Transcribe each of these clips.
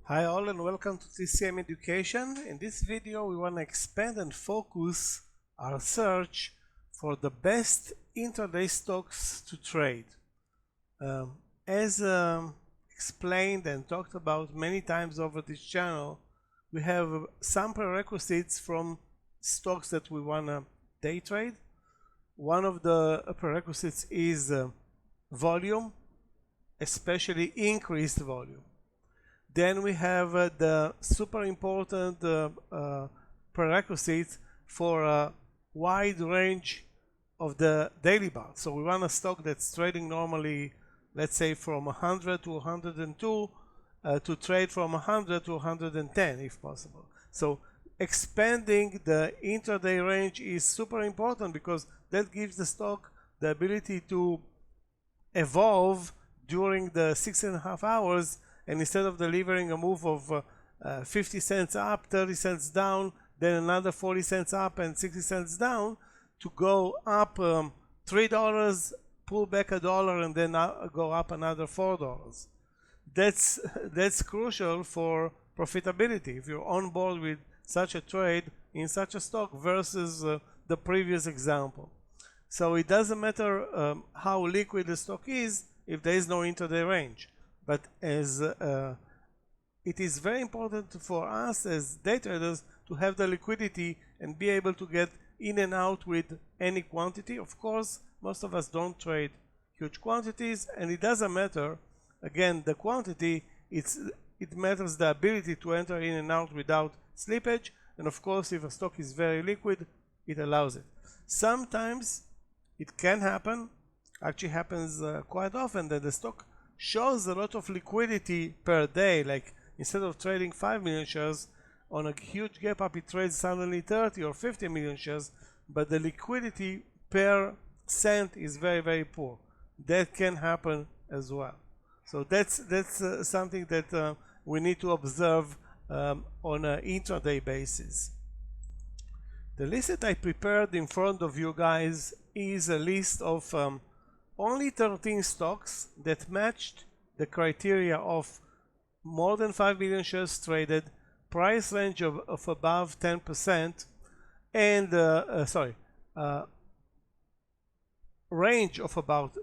Hi all and welcome to TCM Education. In this video we want to expand and focus our search for the best intraday stocks to trade. As explained and talked about many times over this channel, we have some prerequisites from stocks that we want to day trade. One of the prerequisites is volume, especially increased volume. Then we have the super important prerequisites for a wide range of the daily bar. So we want a stock that's trading normally, let's say from 100 to 102 to trade from 100 to 110 if possible. So expanding the intraday range is super important because that gives the stock the ability to evolve during the 6.5 hours, and instead of delivering a move of 50 cents up, 30 cents down, then another 40 cents up and 60 cents down, to go up $3, pull back $1, and then go up another $4. That's crucial for profitability if you're on board with such a trade in such a stock versus the previous example. So it doesn't matter how liquid the stock is if there is no intraday range. But as it is very important for us as day traders to have the liquidity and be able to get in and out with any quantity. Of course, most of us don't trade huge quantities, and it doesn't matter, again, the quantity, it matters the ability to enter in and out without slippage. And of course, if a stock is very liquid, it allows it. Sometimes it can happen, actually happens quite often, that the stock shows a lot of liquidity per day. Like instead of trading 5 million shares on a huge gap up, it trades suddenly 30 or 50 million shares, but the liquidity per cent is very, very poor. That can happen as well. So that's something that we need to observe on an intraday basis. The list that I prepared in front of you guys is a list of only 13 stocks that matched the criteria of more than 5 million shares traded, price range of above 10%, and range of above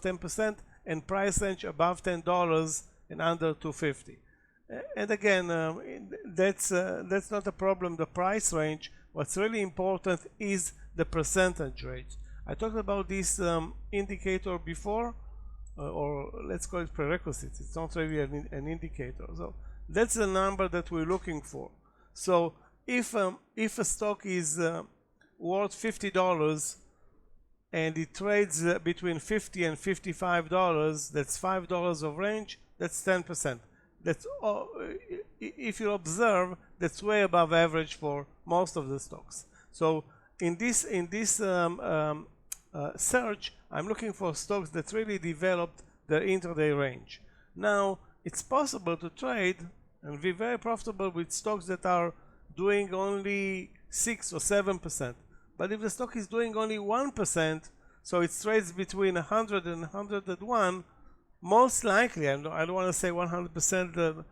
10%, and price range above $10 and under $250. And again, that's not a problem, the price range. What's really important is the percentage rate. I talked about this indicator before, or let's call it prerequisites. It's not really an indicator. So that's the number that we're looking for. So if a stock is worth $50 and it trades between $50 and $55, that's $5 of range, that's 10%. That's if you observe, that's way above average for most of the stocks. So in this search, I'm looking for stocks that really developed their intraday range. Now, it's possible to trade and be very profitable with stocks that are doing only 6 or 7%. But if the stock is doing only 1%, so it trades between 100 and 101, most likely, I don't want to say 100%,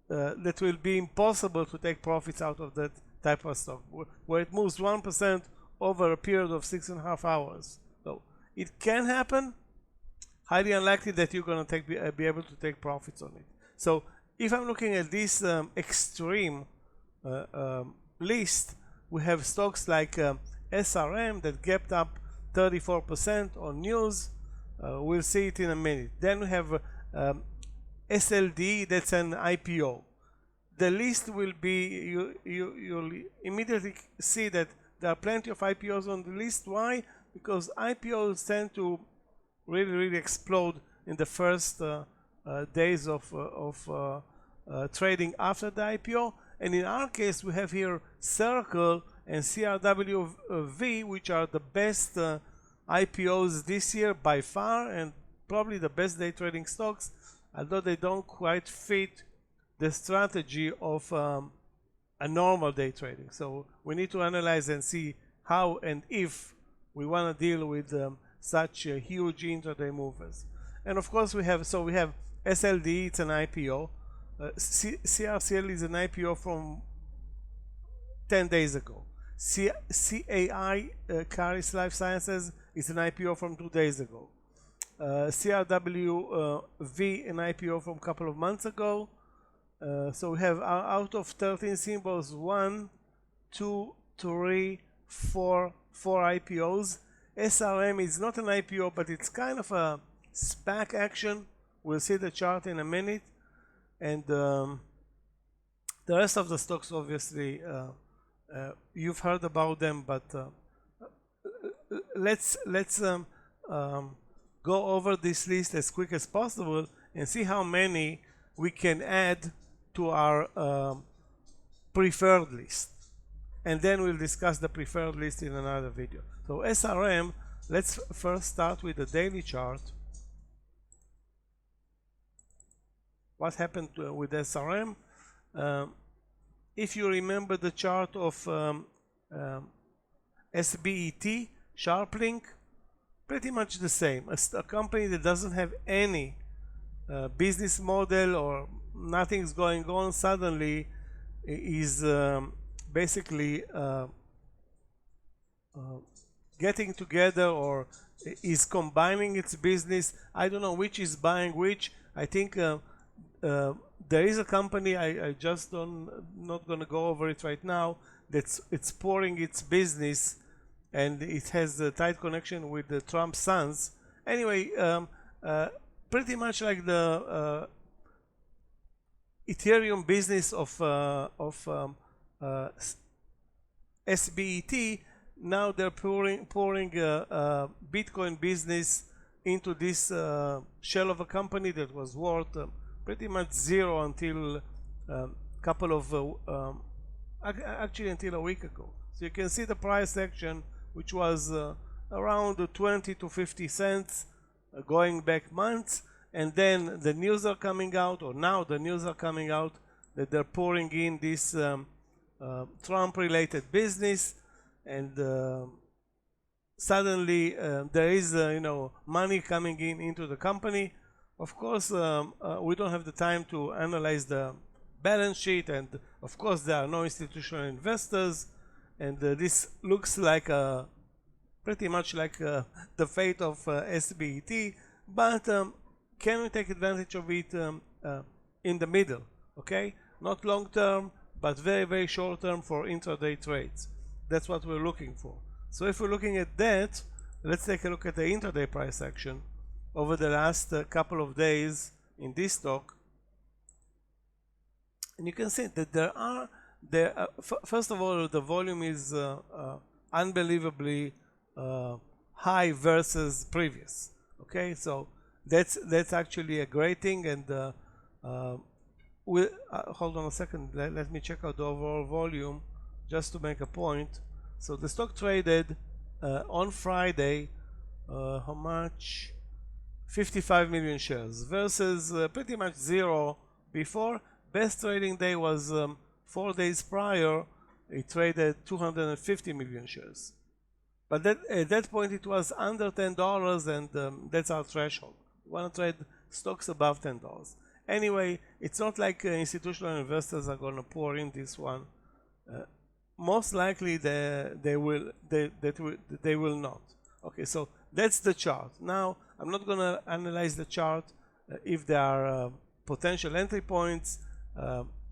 that will be impossible to take profits out of that type of stock, where it moves 1% over a period of 6.5 hours. So it can happen, highly unlikely that you're going to be able to take profits on it. So if I'm looking at this extreme list, we have stocks like SRM that gapped up 34% on news. We'll see it in a minute. Then we have SLD, that's an IPO. The list will be, you'll immediately see that there are plenty of IPOs on the list. Why? Because IPOs tend to really explode in the first days of trading after the IPO. And in our case, we have here Circle and CRWV, which are the best IPOs this year by far, and probably the best day trading stocks, although they don't quite fit the strategy of a normal day trading. So we need to analyze and see how and if we want to deal with such huge intraday movers. And of course we have SLD, it's an IPO. CRCL is an IPO from 10 days ago. CAI, Caris Life Sciences, is an IPO from 2 days ago. CRWV, an IPO from a couple of months ago. So we have out of 13 symbols, 1, 2, 3, 4 IPOs. SRM is not an IPO, but it's kind of a SPAC action. We'll see the chart in a minute. And the rest of the stocks, obviously, you've heard about them, but let's go over this list as quick as possible and see how many we can add to our preferred list. And then we'll discuss the preferred list in another video. So SRM, let's first start with the daily chart. What happened with SRM? If you remember the chart of SBET, SharpLink, pretty much the same. A company that doesn't have any business model or nothing's going on suddenly is basically getting together or is combining its business. I don't know which is buying which. I think there is a company, I just not going to go over it right now, it's pouring its business, and it has a tight connection with the Trump sons. Anyway, pretty much like the Ethereum business of SBET, now they're pouring Bitcoin business into this shell of a company that was worth pretty much zero until couple of actually until a week ago. So you can see the price action, which was around 20 to 50 cents going back months, and then the news are coming out, or now the news are coming out that they're pouring in this Trump related business, and suddenly there is money coming into the company. Of course, we don't have the time to analyze the balance sheet, and of course there are no institutional investors, and this looks like pretty much like the fate of SBET, but can we take advantage of it in the middle? Okay, not long term, but very, very short term for intraday trades. That's what we're looking for. So if we're looking at that, let's take a look at the intraday price action over the last couple of days in this stock. And you can see that first of all, the volume is unbelievably high versus previous. Okay, so that's actually a great thing. And hold on a second, let me check out the overall volume just to make a point. So the stock traded on Friday, how much? 55 million shares versus pretty much zero before. Best trading day was 4 days prior. It traded 250 million shares. But at that point it was under $10, and that's our threshold. We want to trade stocks above $10. Anyway, it's not like institutional investors are going to pour in this one. Most likely they will not. Okay, so that's the chart. Now I'm not going to analyze the chart if there are potential entry points.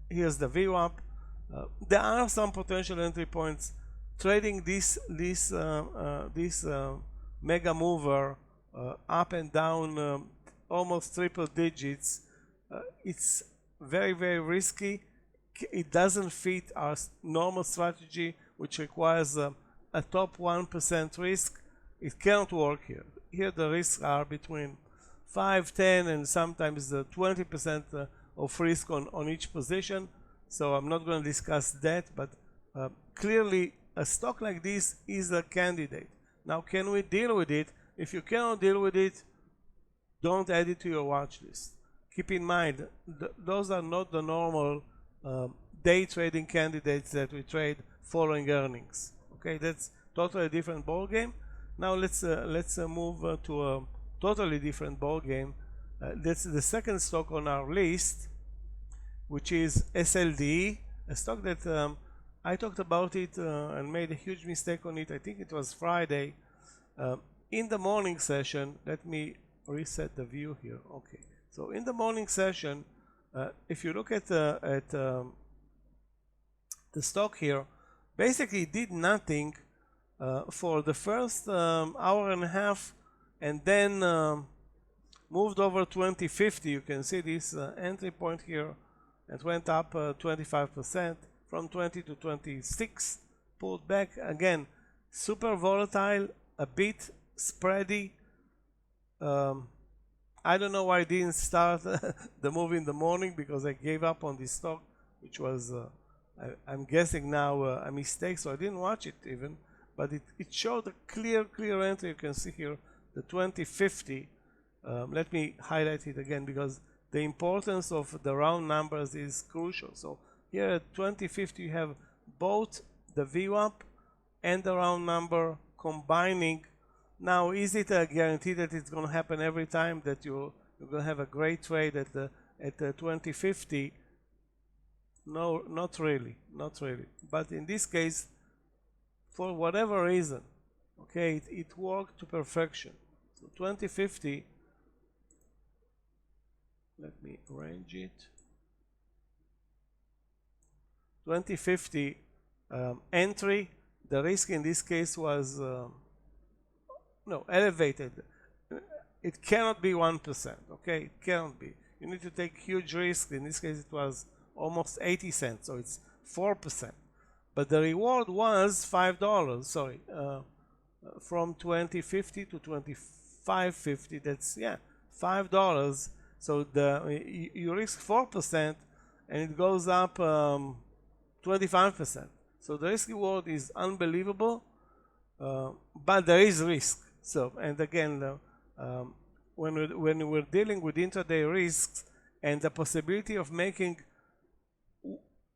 Here's the VWAP. There are some potential entry points. Trading this mega mover up and down almost triple digits, it's very, very risky. It doesn't fit our normal strategy, which requires a top 1% risk. It cannot work here. Here the risks are between 5, 10, and sometimes 20% of risk on each position. So I'm not going to discuss that, but clearly a stock like this is a candidate. Now, can we deal with it? If you cannot deal with it, don't add it to your watch list. Keep in mind, those are not the normal day trading candidates that we trade following earnings. Okay, that's totally different ball game. Now let's move to a totally different ball game. That's the second stock on our list, which is SLD, a stock that I talked about it and made a huge mistake on it. I think it was Friday. In the morning session, let me reset the view here. Okay, so in the morning session, if you look at the stock here, basically it did nothing for the first hour and a half, and then moved over 2050. You can see this entry point here. It went up 25% from 20 to 26, pulled back again, super volatile, a bit spready. I don't know why I didn't start the move in the morning, because I gave up on this stock, which was I'm guessing now a mistake, so I didn't watch it even, but it showed a clear entry. You can see here the 2050. Let me highlight it again, because the importance of the round numbers is crucial. So here at 2050 you have both the VWAP and the round number combining. Now, is it a guarantee that it's going to happen every time, that you're going to have a great trade at the 2050? No, not really, not really. But in this case, for whatever reason, okay, it worked to perfection. So 2050, let me arrange it. 2050 entry, the risk in this case was elevated. It cannot be 1%, okay? It cannot be. You need to take huge risk. In this case, it was almost 80 cents, so it's 4%. But the reward was $5, sorry, from 2050 to 2550. That's, yeah, $5. So you risk 4%, and it goes up 25%. So the risk reward is unbelievable, but there is risk. So, and again, when we're dealing with intraday risks and the possibility of making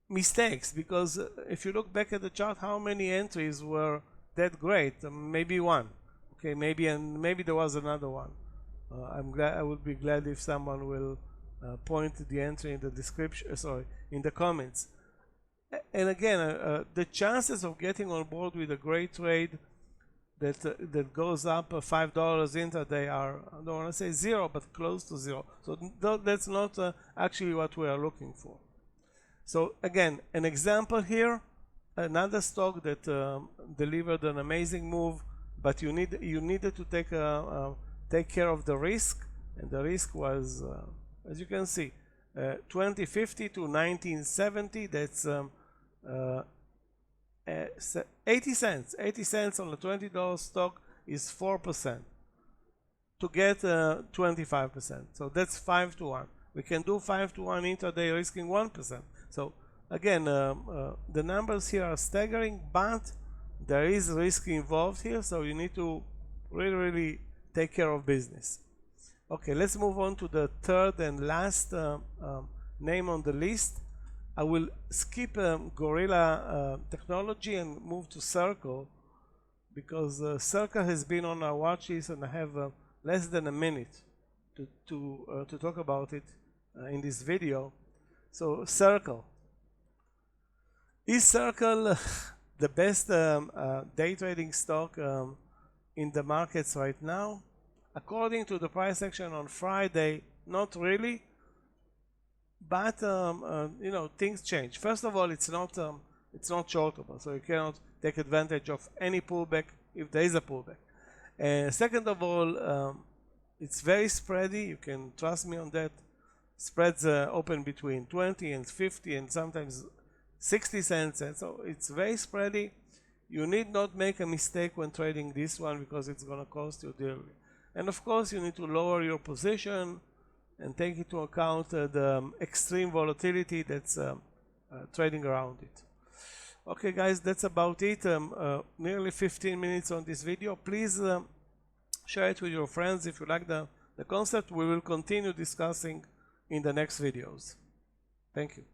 mistakes, because if you look back at the chart, how many entries were that great? Maybe one, okay, maybe there was another one. I would be glad if someone will point to the entry in the description, in the comments. And again, the chances of getting on board with a great trade that goes up $5 intraday are, I don't want to say zero, but close to zero. So that's not actually what we are looking for. So again, an example here, another stock that delivered an amazing move, but you needed to take care of the risk, and the risk was, as you can see, 2050 to 1970. That's 80 cents. 80 cents on a $20 stock is 4%. To get 25%, so that's 5 to 1. We can do 5 to 1 intraday, risking 1%. So again, the numbers here are staggering, but there is risk involved here, so you need to really take care of business. Okay, let's move on to the third and last name on the list. I will skip Gorilla Technology and move to Circle, because Circle has been on our watch list, and I have less than a minute to talk about it in this video. So Circle. Is Circle the best day trading stock in the markets right now? According to the price action on Friday, not really. But things change. First of all, it's not shortable, so you cannot take advantage of any pullback if there is a pullback. Second of all, it's very spready. You can trust me on that. Spreads open between 20 and 50 and sometimes 60 cents, and so it's very spready. You need not make a mistake when trading this one, because it's going to cost you dearly. And of course, you need to lower your position and take into account the extreme volatility that's trading around it. Okay guys, that's about it. Nearly 15 minutes on this video. Please share it with your friends if you like the concept. We will continue discussing in the next videos. Thank you.